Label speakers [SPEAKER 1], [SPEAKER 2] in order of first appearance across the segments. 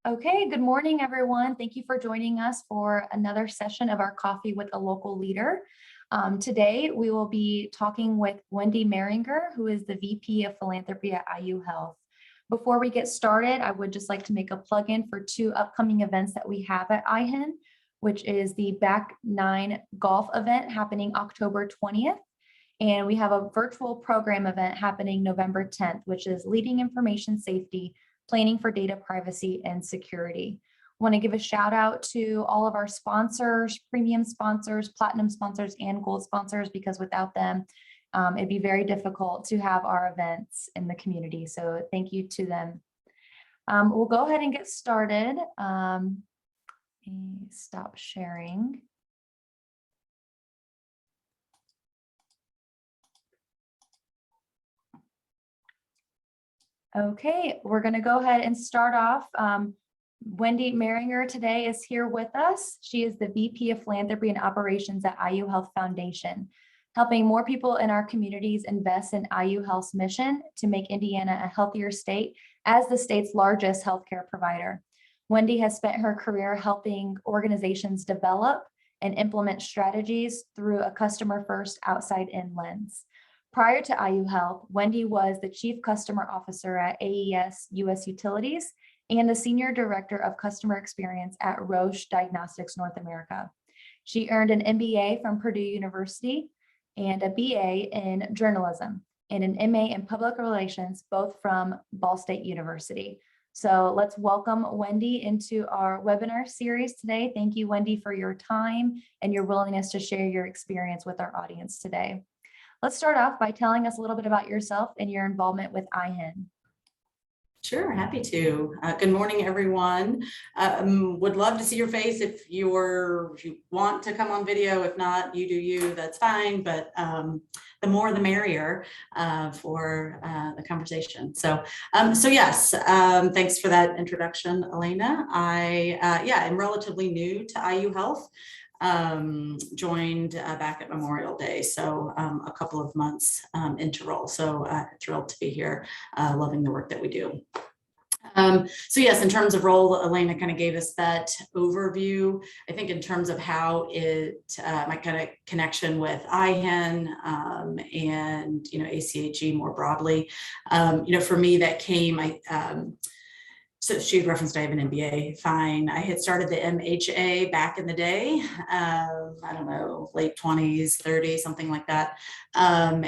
[SPEAKER 1] Okay, good morning, everyone. Thank you for joining us for another session of our Coffee with a Local Leader. Today, we will be talking with Wendy Mehringer, who is the VP of Philanthropy at IU Health. Before we get started, I would just like to make a plug-in for two upcoming events that we have at IHEN, which is the Back 9 Golf event happening October 20th. And we have a virtual program event happening November 10th, which is Leading Information Safety, Planning for Data Privacy and Security. I want to give a shout out to all of our sponsors, premium sponsors, platinum sponsors, and gold sponsors, because without them, it'd be very difficult to have our events in the community. So thank you to them. We'll go ahead and get started. Stop sharing. Okay, we're going to go ahead and start off. Wendy Mehringer today is here with us. She is the VP of Philanthropy and Operations at IU Health Foundation, helping more people in our communities invest in IU Health's mission to make Indiana a healthier state as the state's largest healthcare provider. Wendy has spent her career helping organizations develop and implement strategies through a customer-first, outside-in lens. Prior to IU Health, Wendy was the Chief Customer Officer at AES US Utilities and the Senior Director of Customer Experience at Roche Diagnostics North America. She earned an MBA from Purdue University and a BA in journalism and an MA in public relations, both from Ball State University. So let's welcome Wendy into our webinar series today. Thank you, Wendy, for your time and your willingness to share your experience with our audience today. Let's start off by telling us a little bit about yourself and your involvement with IHEN.
[SPEAKER 2] Sure, happy to. Good morning, everyone. Would love to see your face if you want to come on video. If not, you do you, that's fine. But the more the merrier for the conversation. So yes, thanks for that introduction, Elena. I'm relatively new to IU Health. Joined back at Memorial Day, so a couple of months into role. So thrilled to be here, loving the work that we do. So yes, in terms of role, Elena kind of gave us that overview. I think in terms of how my kind of connection with IHEN and ACHE more broadly, for me that came. So she had referenced I have an MBA, fine. I had started the MHA back in the day, I don't know, late 20s, 30s, something like that. So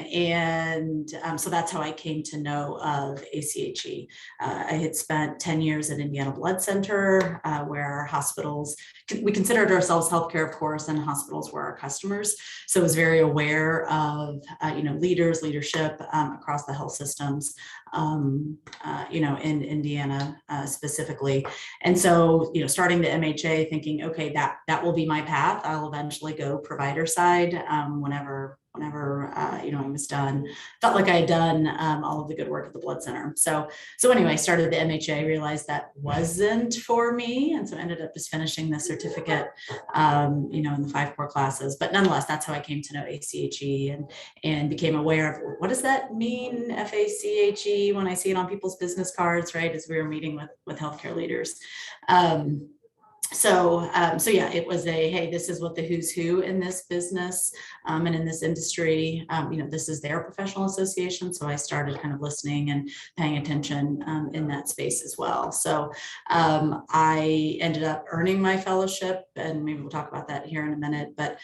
[SPEAKER 2] that's how I came to know of ACHE. I had spent 10 years at Indiana Blood Center, where hospitals, we considered ourselves healthcare, of course, and hospitals were our customers. So I was very aware of, leadership across the health systems, in Indiana specifically. And so, starting the MHA thinking, okay, that will be my path. I'll eventually go provider side whenever I was done. Felt like I had done all of the good work at the blood center. So anyway, started the MHA, realized that wasn't for me. And so ended up just finishing the certificate, in the 5 core classes. But nonetheless, that's how I came to know ACHE and became aware of what does that mean, FACHE, when I see it on people's business cards, right, as we were meeting with healthcare leaders. So yeah, it was hey, this is what the who's who in this business and in this industry, this is their professional association. So I started kind of listening and paying attention in that space as well. So I ended up earning my fellowship, and maybe we'll talk about that here in a minute. But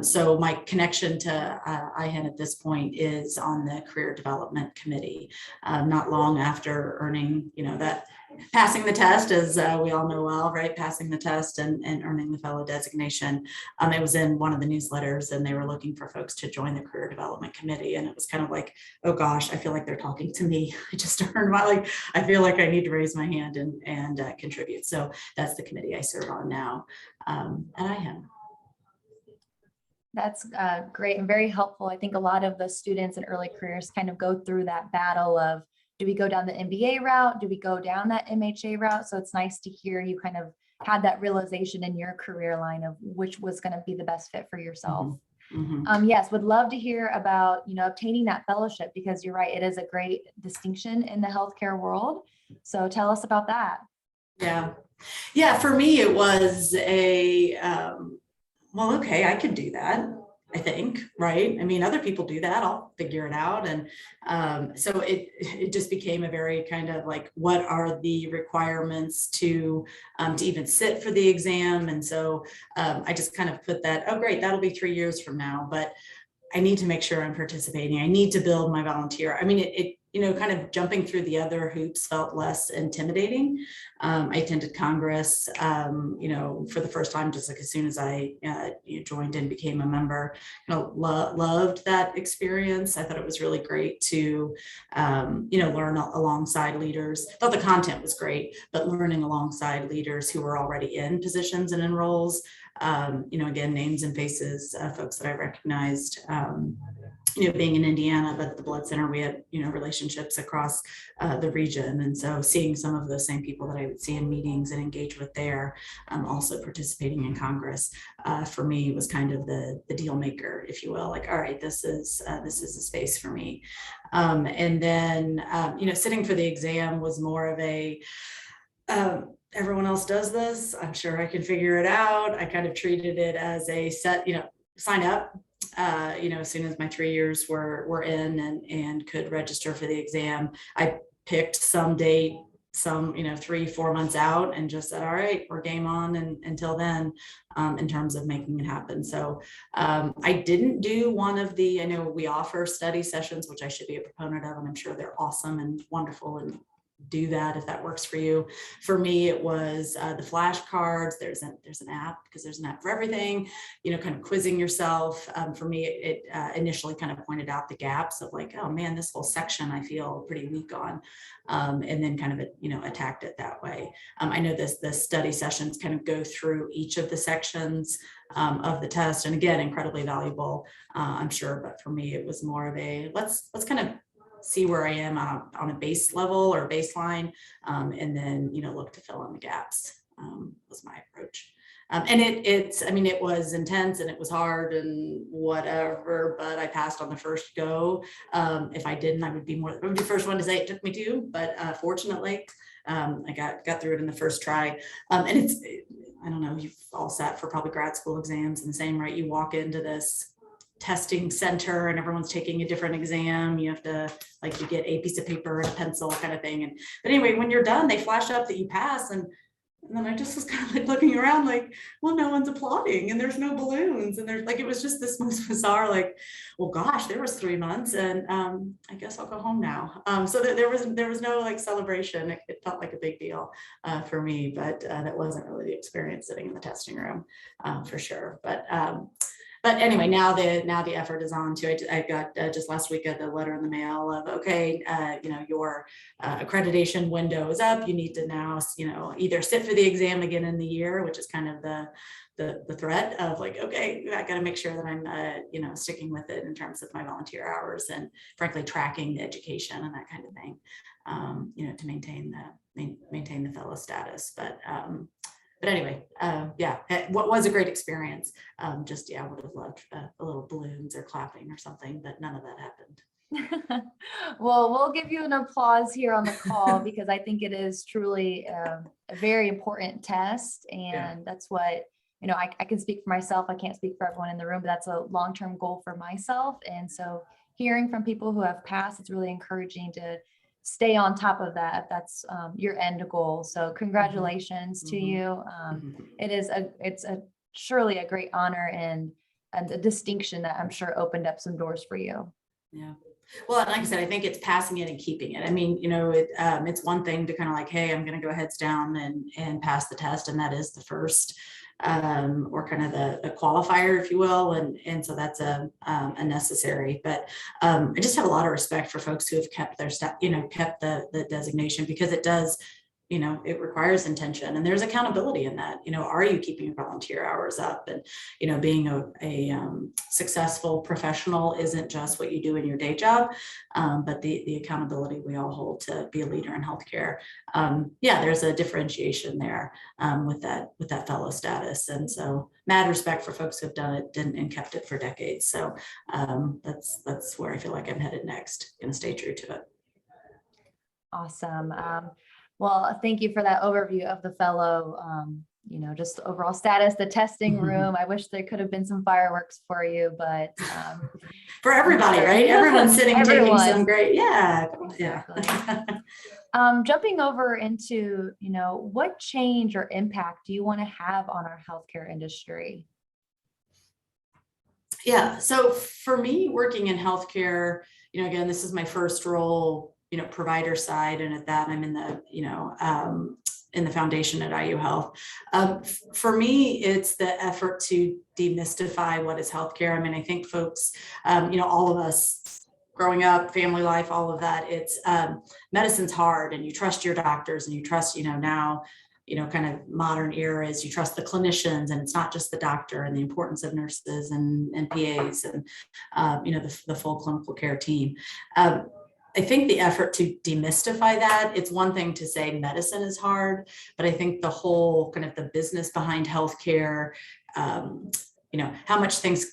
[SPEAKER 2] so my connection to IHEN at this point is on the career development committee. Not long after earning, that passing the test, as we all know well, right? Passing the test and earning the fellow designation. It was in one of the newsletters, and they were looking for folks to join the career development committee. And it was kind of like, oh gosh, I feel like they're talking to me. I just earned I feel like I need to raise my hand and contribute. So that's the committee I serve on now at IHEN.
[SPEAKER 1] That's great and very helpful. I think a lot of the students in early careers kind of go through that battle of, do we go down the MBA route? Do we go down that MHA route? So it's nice to hear you kind of had that realization in your career line of which was going to be the best fit for yourself. Mm-hmm. Yes, would love to hear about, obtaining that fellowship, because you're right, it is a great distinction in the healthcare world. So tell us about that.
[SPEAKER 2] Yeah. Yeah, for me, it was well, okay, I could do that. I think, right? I mean, other people do that. I'll figure it out. And so it just became a very kind of like, what are the requirements to even sit for the exam? And so I just kind of put that, oh, great, that'll be 3 years from now. But I need to make sure I'm participating. I need to build my volunteer. I mean, kind of jumping through the other hoops felt less intimidating. I attended Congress, for the first time, just like as soon as I joined and became a member. Loved that experience. I thought it was really great to, learn alongside leaders. Thought the content was great, but learning alongside leaders who were already in positions and in roles. Again, names and faces, folks that I recognized, being in Indiana, but at the Blood Center, we had, relationships across the region. And so seeing some of those same people that I would see in meetings and engage with there, also participating in Congress, for me was kind of the deal maker, if you will, like, all right, this is a space for me. And then, sitting for the exam was more of a, everyone else does this. I'm sure I can figure it out. I kind of treated it as a set, sign up, as soon as my 3 years were in and could register for the exam. I picked some date, 3-4 months out, and just said, all right, we're game on. And until then, in terms of making it happen. So I didn't do one of the, I know we offer study sessions, which I should be a proponent of, and I'm sure they're awesome and wonderful, and do that if that works for you. For me, it was the flashcards. There's an app, because there's an app for everything, kind of quizzing yourself. For me, it initially kind of pointed out the gaps of like, oh man, this whole section I feel pretty weak on, and then kind of, attacked it that way. I know the study sessions kind of go through each of the sections of the test, and again, incredibly valuable, I'm sure. But for me, it was more of a let's kind of see where I am on a base level or baseline, and then, look to fill in the gaps, was my approach. And it was intense and it was hard and whatever, but I passed on the first go. If I didn't, I would be the first one to say it took me 2, but fortunately, I got through it in the first try. And I don't know, you've all sat for probably grad school exams and the same, right? You walk into this testing center and everyone's taking a different exam. You have to, like, you get a piece of paper and a pencil kind of thing. But anyway, when you're done, they flash up that you pass. And then I just was kind of like looking around like, well, no one's applauding and there's no balloons. And there's like, it was just this most bizarre, like, well, gosh, there was 3 months and I guess I'll go home now. So there was no like celebration. It felt like a big deal for me, but that wasn't really the experience sitting in the testing room, for sure. But anyway, now the effort is on to, I got just last week the letter in the mail of, okay, your accreditation window is up. You need to now, either sit for the exam again in the year, which is kind of the threat of like, okay, I got to make sure that I'm, sticking with it in terms of my volunteer hours and frankly, tracking the education and that kind of thing, to maintain the fellow status. But anyway, what was a great experience. I would have loved a little balloons or clapping or something, but none of that happened.
[SPEAKER 1] Well, we'll give you an applause here on the call because I think it is truly a very important test. And that's what, I can speak for myself. I can't speak for everyone in the room, but that's a long-term goal for myself. And so hearing from people who have passed, it's really encouraging to stay on top of that if that's your end goal. So congratulations to you. It's surely a great honor and a distinction that I'm sure opened up some doors for you.
[SPEAKER 2] Yeah. Well, like I said, I think it's passing it and keeping it. I mean, it's one thing to kind of like, hey, I'm going to go heads down and pass the test. And that is the first or kind of the qualifier, if you will. And so that's a necessary, but I just have a lot of respect for folks who have kept their staff, kept the designation, because it does, it requires intention and there's accountability in that. Are you keeping your volunteer hours up? And, being a successful professional isn't just what you do in your day job, but the accountability we all hold to be a leader in healthcare. There's a differentiation there with that fellow status. And so mad respect for folks who have done it and kept it for decades. So that's where I feel like I'm headed next. Going to stay true to it.
[SPEAKER 1] Awesome. Well, thank you for that overview of the fellow, just overall status, the testing room. I wish there could have been some fireworks for you, but
[SPEAKER 2] for everybody, right? Everyone's sitting taking some great,
[SPEAKER 1] Exactly. Jumping over into, what change or impact do you want to have on our healthcare industry?
[SPEAKER 2] Yeah, so for me, working in healthcare, again, this is my first role, provider side, and at that, I'm in the, in the foundation at IU Health. For me, it's the effort to demystify what is healthcare. I mean, I think folks, all of us growing up, family life, all of that, it's medicine's hard, and you trust your doctors, and you trust, now, kind of modern era is you trust the clinicians, and it's not just the doctor, and the importance of nurses and PAs and, the full clinical care team. I think the effort to demystify that, it's one thing to say medicine is hard, but I think the whole kind of the business behind healthcare, how much things,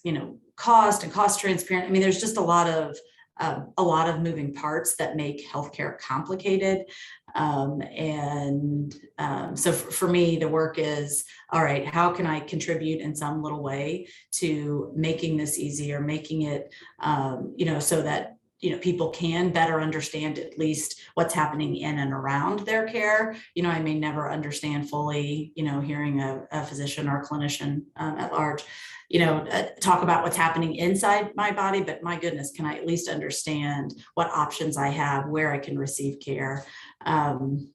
[SPEAKER 2] cost and cost transparent. I mean, there's just a lot of moving parts that make healthcare complicated. So for me, the work is, all right, how can I contribute in some little way to making this easier, making it, so that people can better understand at least what's happening in and around their care. I may never understand fully, hearing a physician or a clinician at large, talk about what's happening inside my body, but my goodness, can I at least understand what options I have, where I can receive care, and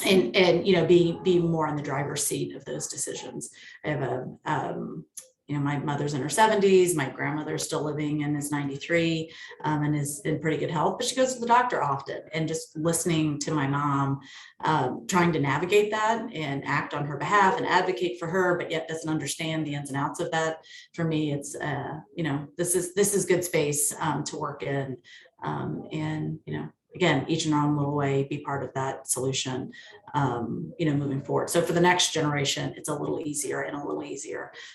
[SPEAKER 2] be more in the driver's seat of those decisions. I have my mother's in her 70s. My grandmother's still living and is 93 and is in pretty good health, but she goes to the doctor often. And just listening to my mom, trying to navigate that and act on her behalf and advocate for her, but yet doesn't understand the ins and outs of that. For me, it's this is good space to work in, and again, each in our own little way, be part of that solution, moving forward. So for the next generation, it's a little easier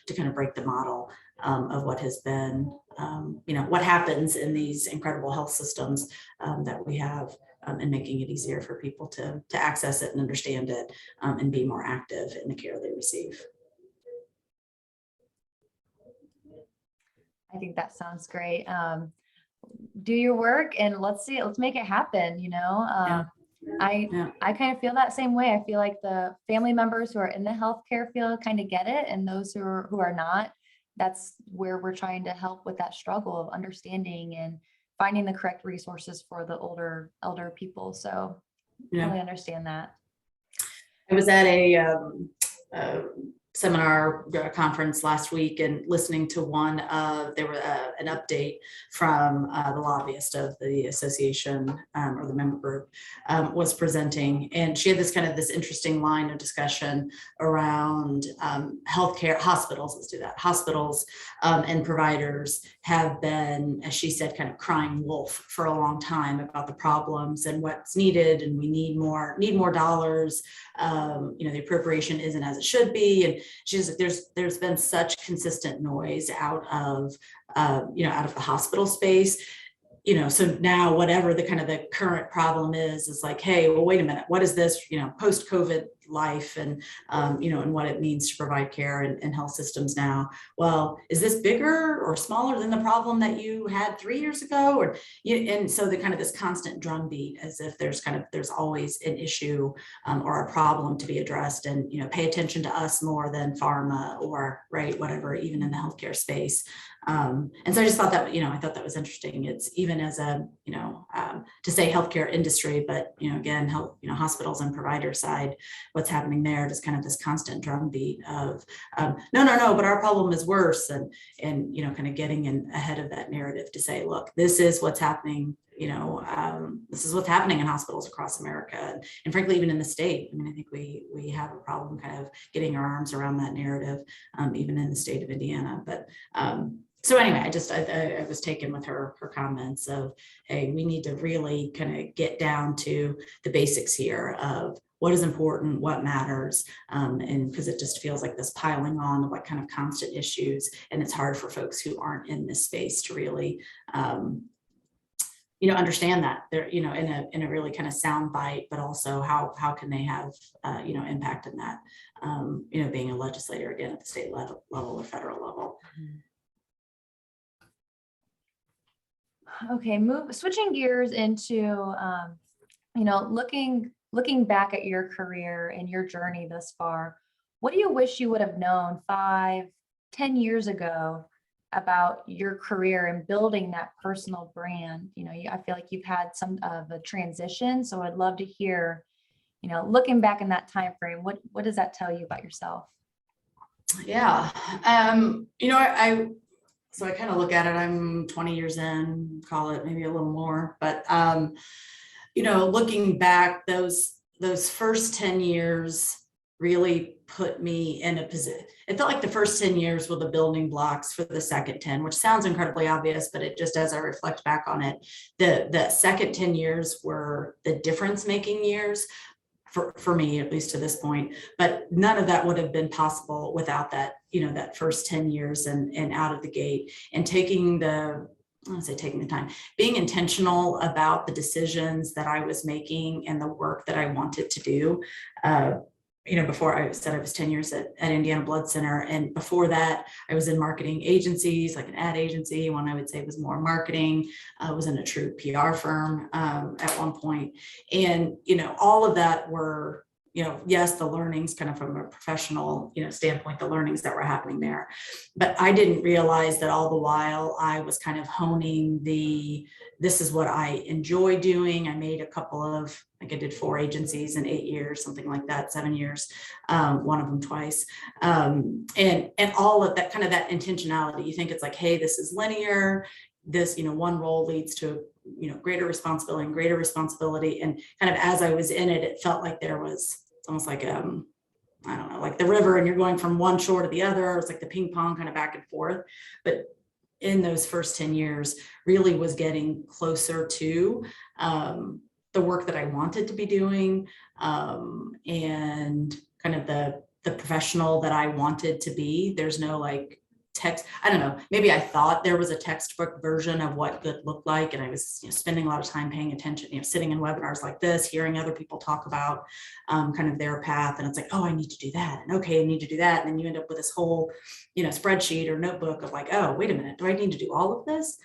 [SPEAKER 2] to kind of break the model of what has been, what happens in these incredible health systems that we have, and making it easier for people to access it and understand it, and be more active in the care they receive.
[SPEAKER 1] I think that sounds great. Do your work and let's make it happen. I kind of feel that same way. I feel like the family members who are in the healthcare field kind of get it, and those who are not, that's where we're trying to help with that struggle of understanding and finding the correct resources for the elder people. So really understand that.
[SPEAKER 2] I was at a seminar conference last week and listening to there were an update from the lobbyist of the association, or the member group, was presenting, and she had this interesting line of discussion around healthcare. Hospitals and providers have been, as she said, kind of crying wolf for a long time about the problems and what's needed, and we need more dollars. The appropriation isn't as it should be, and she's there's been such consistent noise out of the hospital space. So now whatever the current problem is like, hey, well, wait a minute, what is this, post-COVID life and, and what it means to provide care in health systems now? Well, is this bigger or smaller than the problem that you had 3 years ago? And so this constant drumbeat, as if there's always an issue or a problem to be addressed, and, pay attention to us more than pharma or whatever, even in the healthcare space. And so I just thought that, I thought that was interesting. It's even as a, to say healthcare industry, but, again, hospitals and provider side, what's happening there, just this constant drumbeat of, no, but our problem is worse. And getting in ahead of that narrative to say, look, this is what's happening. This is what's happening in hospitals across America, and frankly, even in the state. I mean, I think we have a problem getting our arms around that narrative, even in the state of Indiana. But so anyway, I was taken with her comments of, hey, we need to really get down to the basics here of what is important, what matters, and because it just feels like this piling on of constant issues, and it's hard for folks who aren't in this space to really understand that they're, in a really kind of sound bite, but also how can they have, impact in that, being a legislator again at the state level or federal level.
[SPEAKER 1] Okay, switching gears into, looking back at your career and your journey thus far, what do you wish you would have known 5, 10 years ago about your career and building that personal brand? I feel like you've had some of a transition, so I'd love to hear, looking back in that time frame, what does that tell you about yourself?
[SPEAKER 2] Yeah. So I kind of look at it, I'm 20 years in, call it maybe a little more, but, looking back, those first 10 years really put me in a position. It felt like the first 10 years were the building blocks for the second 10, which sounds incredibly obvious, but it just, as I reflect back on it, the second 10 years were the difference making years for me, at least to this point, but none of that would have been possible without that, that first 10 years and out of the gate, and taking the time, being intentional about the decisions that I was making and the work that I wanted to do. Before I said I was 10 years at Indiana Blood Center. And before that, I was in marketing agencies, like an ad agency, one I would say was more marketing. I was in a true PR firm at one point. And, all of that were, yes, the learnings kind of from a professional, standpoint, the learnings that were happening there. But I didn't realize that all the while I was kind of honing this is what I enjoy doing. I made a couple of, I did 4 agencies in 8 years, something like that, 7 years, one of them twice. And all of that kind of that intentionality, you think it's like, hey, this is linear. This, one role leads to, greater responsibility. And kind of as I was in it, it felt like there was almost like, I don't know, like the river, and you're going from one shore to the other. It's like the ping pong kind of back and forth. But in those first 10 years really was getting closer to the work that I wanted to be doing, and kind of the professional that I wanted to be. There's no like text, I don't know, maybe I thought there was a textbook version of what good looked like. And I was spending a lot of time paying attention, sitting in webinars like this, hearing other people talk about kind of their path. And it's like, oh, I need to do that. And okay, I need to do that. And then you end up with this whole, spreadsheet or notebook of like, oh, wait a minute, do I need to do all of this?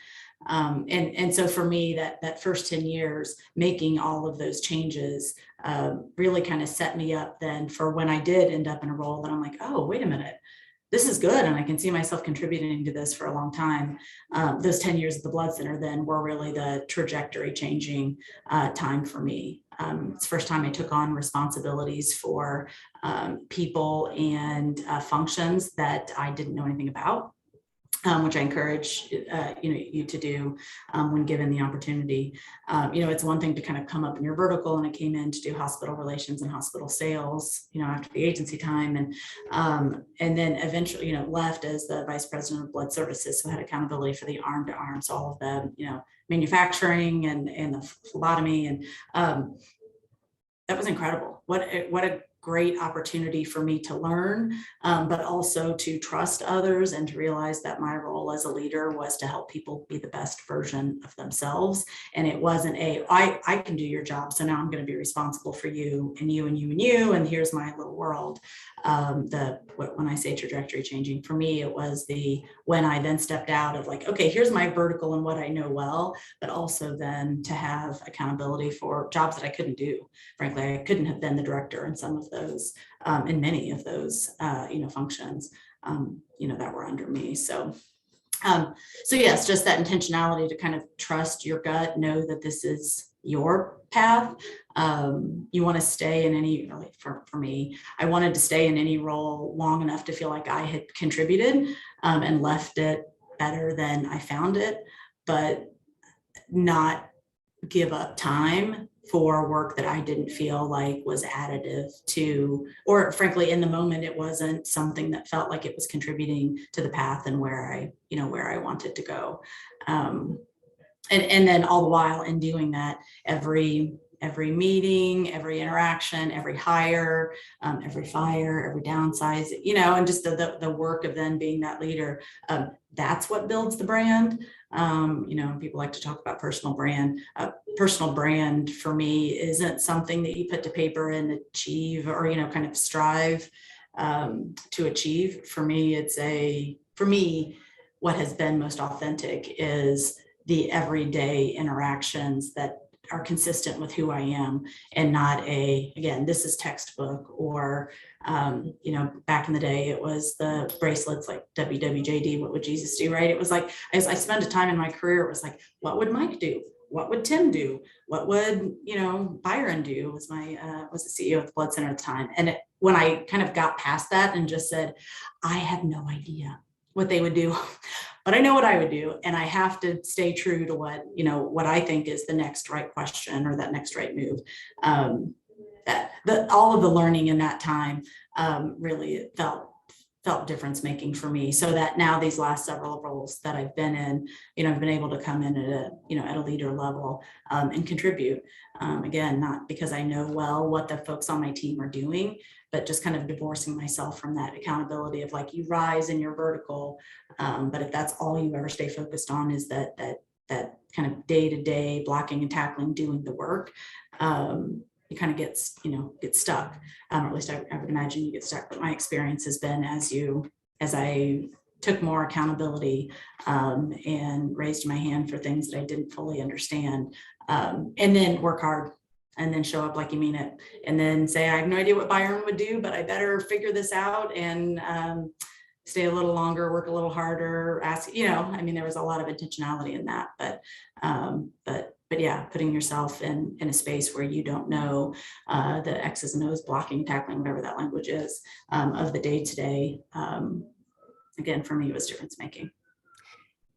[SPEAKER 2] And so for me, that first 10 years, making all of those changes really kind of set me up then for when I did end up in a role that I'm like, oh, wait a minute, this is good. And I can see myself contributing to this for a long time. Those 10 years at the Blood Center then were really the trajectory changing time for me. It's the first time I took on responsibilities for people and functions that I didn't know anything about. Which I encourage you to do when given the opportunity. It's one thing to kind of come up in your vertical, and I came in to do hospital relations and hospital sales, after the agency time, and then eventually, left as the vice president of blood services, so I had accountability for the arm to arm, so all of the manufacturing and the phlebotomy, and that was incredible. What a great opportunity for me to learn, but also to trust others and to realize that my role as a leader was to help people be the best version of themselves. And it wasn't I can do your job, so now I'm going to be responsible for you and you and you and you, and here's my little world. When I say trajectory changing, for me, it was when I then stepped out of like, okay, here's my vertical and what I know well, but also then to have accountability for jobs that I couldn't do. Frankly, I couldn't have been the director in some of those, in many of those, functions, that were under me. So yes, just that intentionality to kind of trust your gut, know that this is your path. You want to stay in any, for me, I wanted to stay in any role long enough to feel like I had contributed and left it better than I found it, but not give up time for work that I didn't feel like was additive to, or frankly, in the moment, it wasn't something that felt like it was contributing to the path and where I wanted to go. And then all the while in doing that, every every meeting, every interaction, every hire, every fire, every downsize, and just the work of then being that leader. That's what builds the brand. People like to talk about personal brand. Personal brand for me isn't something that you put to paper and achieve or, kind of strive to achieve. For me, what has been most authentic is the everyday interactions that are consistent with who I am, and not again, this is textbook, or, back in the day, it was the bracelets like WWJD, what would Jesus do, right? It was like, as I spent a time in my career, it was like, what would Mike do? What would Tim do? What would, Byron do? Was the CEO of the Blood Center at the time. And when I kind of got past that and just said, I have no idea what they would do, but I know what I would do. And I have to stay true to what I think is the next right question or that next right move. All of the learning in that time really felt difference making for me, so that now these last several roles that I've been in, I've been able to come in at a leader level and contribute. Again, not because I know well what the folks on my team are doing, but just kind of divorcing myself from that accountability of like, you rise in your vertical, but if that's all you ever stay focused on is that kind of day-to-day blocking and tackling, doing the work, you kind of get stuck, or at least I would imagine you get stuck. But my experience has been as I took more accountability and raised my hand for things that I didn't fully understand, and then work hard, and then show up like you mean it, and then say, I have no idea what Byron would do, but I better figure this out, and stay a little longer, work a little harder, ask, there was a lot of intentionality in that, but yeah, putting yourself in a space where you don't know the X's and O's, blocking, tackling, whatever that language is, of the day-to-day. Again, for me, it was difference making.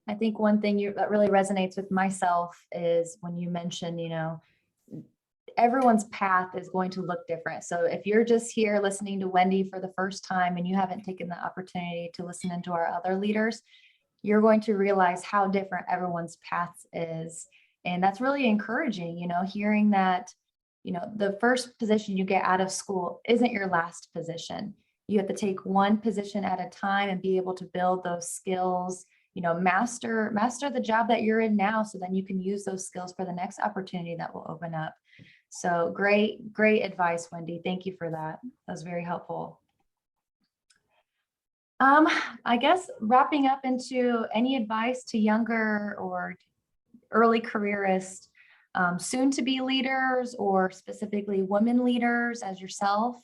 [SPEAKER 1] I think one thing that really resonates with myself is when you mentioned, everyone's path is going to look different. So if you're just here listening to Wendy for the first time and you haven't taken the opportunity to listen into our other leaders, you're going to realize how different everyone's path is. And that's really encouraging, hearing that, the first position you get out of school isn't your last position. You have to take one position at a time and be able to build those skills, master the job that you're in now, so then you can use those skills for the next opportunity that will open up. So great advice, Wendy. Thank you for that. That was very helpful. I guess wrapping up into any advice to younger or early careerists, soon to be leaders, or specifically women leaders as yourself?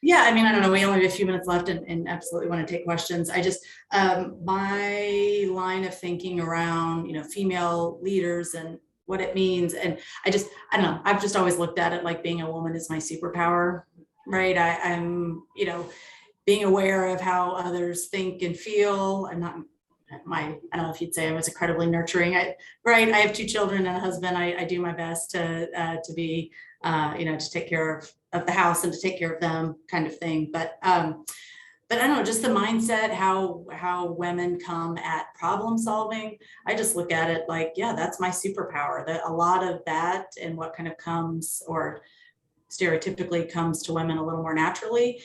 [SPEAKER 2] Yeah, I don't know. We only have a few minutes left and absolutely want to take questions. I just, my line of thinking around, female leaders and what it means. And I don't know, I've just always looked at it like being a woman is my superpower, right? I'm, being aware of how others think and feel. I'm not, I don't know if you'd say I was incredibly nurturing. Right. I have 2 children and a husband. I do my best to be, to take care of the house and to take care of them, kind of thing. But I don't know, just the mindset, how women come at problem solving. I just look at it like, yeah, that's my superpower. That a lot of that and what kind of comes, or stereotypically comes to women a little more naturally,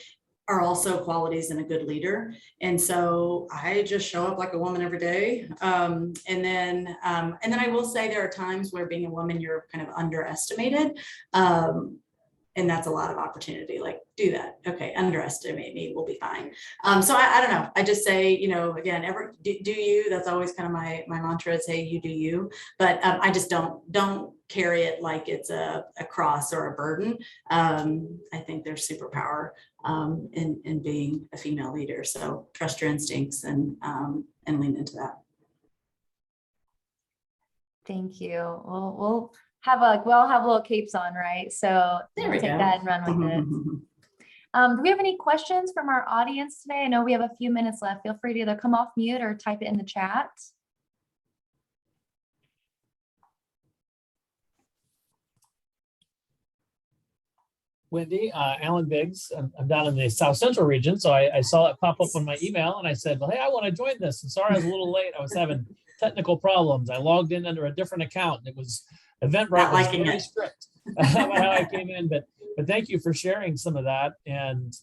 [SPEAKER 2] are also qualities in a good leader. And so I just show up like a woman every day. And then I will say there are times where being a woman, you're kind of underestimated. And that's a lot of opportunity, like, do that. Okay, underestimate me, we'll be fine. So I don't know. I just say, again, do you, that's always kind of my mantra is, hey, you do you. But I just don't carry it like it's a cross or a burden. I think there's superpower in being a female leader. So trust your instincts and lean into that.
[SPEAKER 1] Thank you. We'll have little capes on, right? So
[SPEAKER 2] there we
[SPEAKER 1] take
[SPEAKER 2] go.
[SPEAKER 1] that and run with it. Do we have any questions from our audience today? I know we have a few minutes left. Feel free to either come off mute or type it in the chat.
[SPEAKER 3] Wendy, Alan Biggs. I'm down in the South Central region, so I saw it pop up on my email, and I said, well, hey, I want to join this. And sorry I was a little late. I was having technical problems. I logged in under a different account. It was Eventbrite
[SPEAKER 2] Not
[SPEAKER 3] was
[SPEAKER 2] liking
[SPEAKER 3] very
[SPEAKER 2] it.
[SPEAKER 3] strict about how I came in, but thank you for sharing some of that. And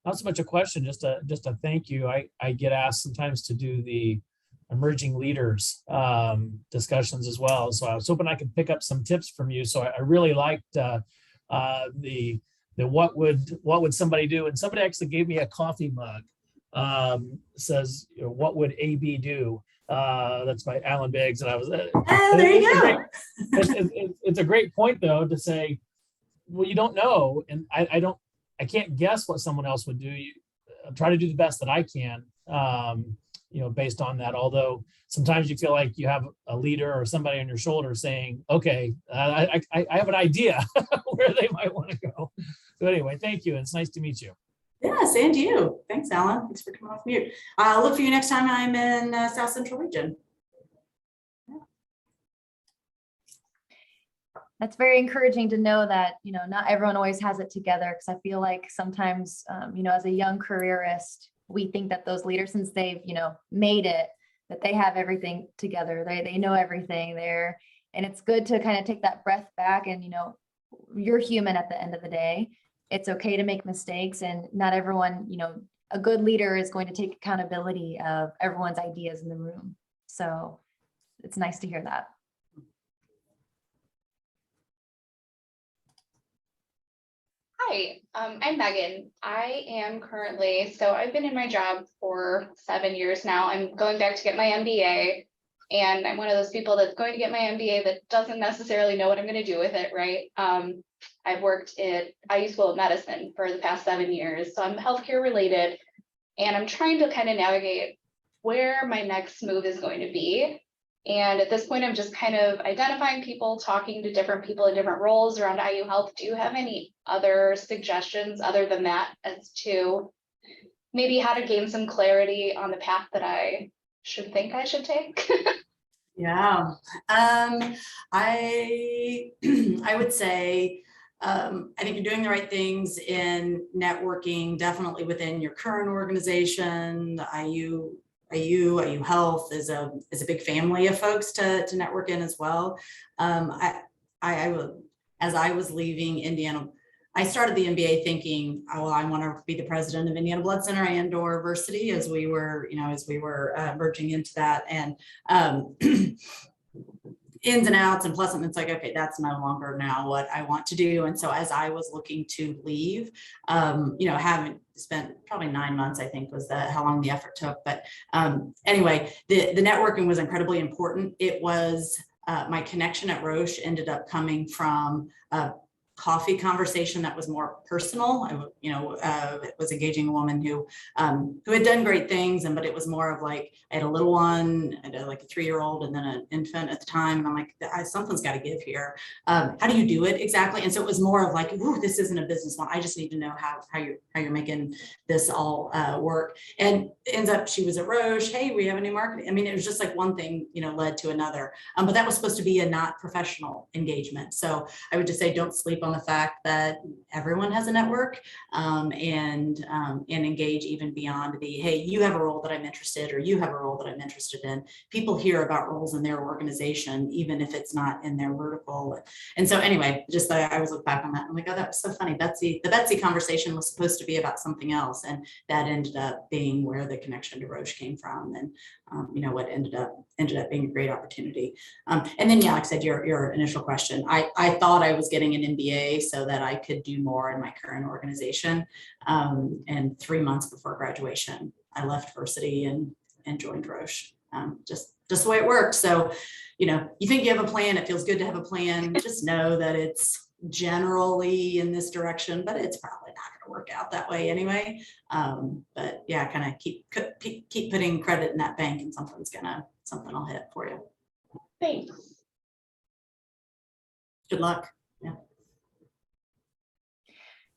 [SPEAKER 3] not so much a question, just a thank you. I get asked sometimes to do the emerging leaders discussions as well. So I was hoping I could pick up some tips from you. So I really liked the what would somebody do? And somebody actually gave me a coffee mug. Says, you know, what would AB do? That's by Alan Biggs. And I was
[SPEAKER 2] There you go.
[SPEAKER 3] It's a great point though to say, well, you don't know, and I can't guess what someone else would do. I'll try to do the best that I can, you know, based on that. Although sometimes you feel like you have a leader or somebody on your shoulder saying, okay, I have an idea where they might want to go. So anyway, thank you. And it's nice to meet you.
[SPEAKER 2] Yes, and you. Thanks, Alan. Thanks for coming off mute. I'll look for you next time I'm in South Central Region.
[SPEAKER 1] That's very encouraging to know that, you know, not everyone always has it together, because I feel like sometimes, you know, as a young careerist, we think that those leaders, since they've, you know, made it, that they have everything together. They know everything there. And it's good to kind of take that breath back and, you know, you're human at the end of the day. It's okay to make mistakes, and not everyone, you know, a good leader is going to take accountability of everyone's ideas in the room. So it's nice to hear that.
[SPEAKER 4] Hi, I'm Megan. I am currently, so I've been in my job for 7 years now. I'm going back to get my MBA, and I'm one of those people that's going to get my MBA that doesn't necessarily know what I'm going to do with it, right? I've worked at IU School of Medicine for the past 7 years, so I'm healthcare related, and I'm trying to kind of navigate where my next move is going to be. And at this point, I'm just kind of identifying people, talking to different people in different roles around IU Health. Do you have any other suggestions other than that as to maybe how to gain some clarity on the path that I should think I should take?
[SPEAKER 2] Yeah, I would say, I think you're doing the right things in networking, definitely within your current organization. IU Health is a big family of folks to network in as well. As I was leaving Indiana, I started the MBA thinking, oh, well, I want to be the president of Indiana Blood Center and or Versity as we were, merging into that, and ins and outs and plus, and it's like, okay, that's no longer now what I want to do. And so as I was looking to leave, having spent probably 9 months, I think was how long the effort took. But anyway, the networking was incredibly important. It was my connection at Roche ended up coming from coffee conversation that was more personal. I was engaging a woman who had done great things, but it was more of like, I had a little one, I had like a 3-year-old and then an infant at the time. And I'm like, something's got to give here. How do you do it exactly? And so it was more of like, ooh, this isn't a business one. I just need to know how you're making this all work. And ends up, she was at Roche. Hey, we have a new marketing. I mean, it was just like one thing, led to another. But that was supposed to be a not professional engagement. So I would just say, don't sleep on the fact that everyone has a network, and engage even beyond the, hey, you have a role that I'm interested, or you have a role that I'm interested in. People hear about roles in their organization, even if it's not in their vertical. And so anyway, just I was look back on that and I'm like, oh, that was so funny. The Betsy conversation was supposed to be about something else, and that ended up being where the connection to Roche came from, and what ended up being a great opportunity. And then, yeah, like I said, your initial question, I thought I was getting an MBA so that I could do more in my current organization. And 3 months before graduation, I left Versity and joined Roche. Just the way it works. So, you think you have a plan, it feels good to have a plan. Just know that it's generally in this direction, but it's probably not going to work out that way anyway. But yeah, kind of keep putting credit in that bank, and something will hit for you.
[SPEAKER 4] Thanks.
[SPEAKER 2] Good luck. Yeah.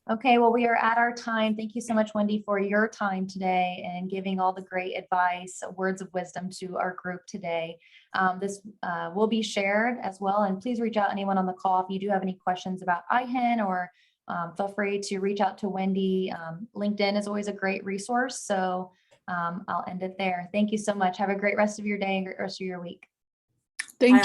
[SPEAKER 1] Okay, well, we are at our time. Thank you so much, Wendy, for your time today and giving all the great advice, words of wisdom to our group today. This will be shared as well, and please reach out anyone on the call if you do have any questions about IHIN, or feel free to reach out to Wendy. LinkedIn is always a great resource, so I'll end it there. Thank you so much. Have a great rest of your day and great rest of your week.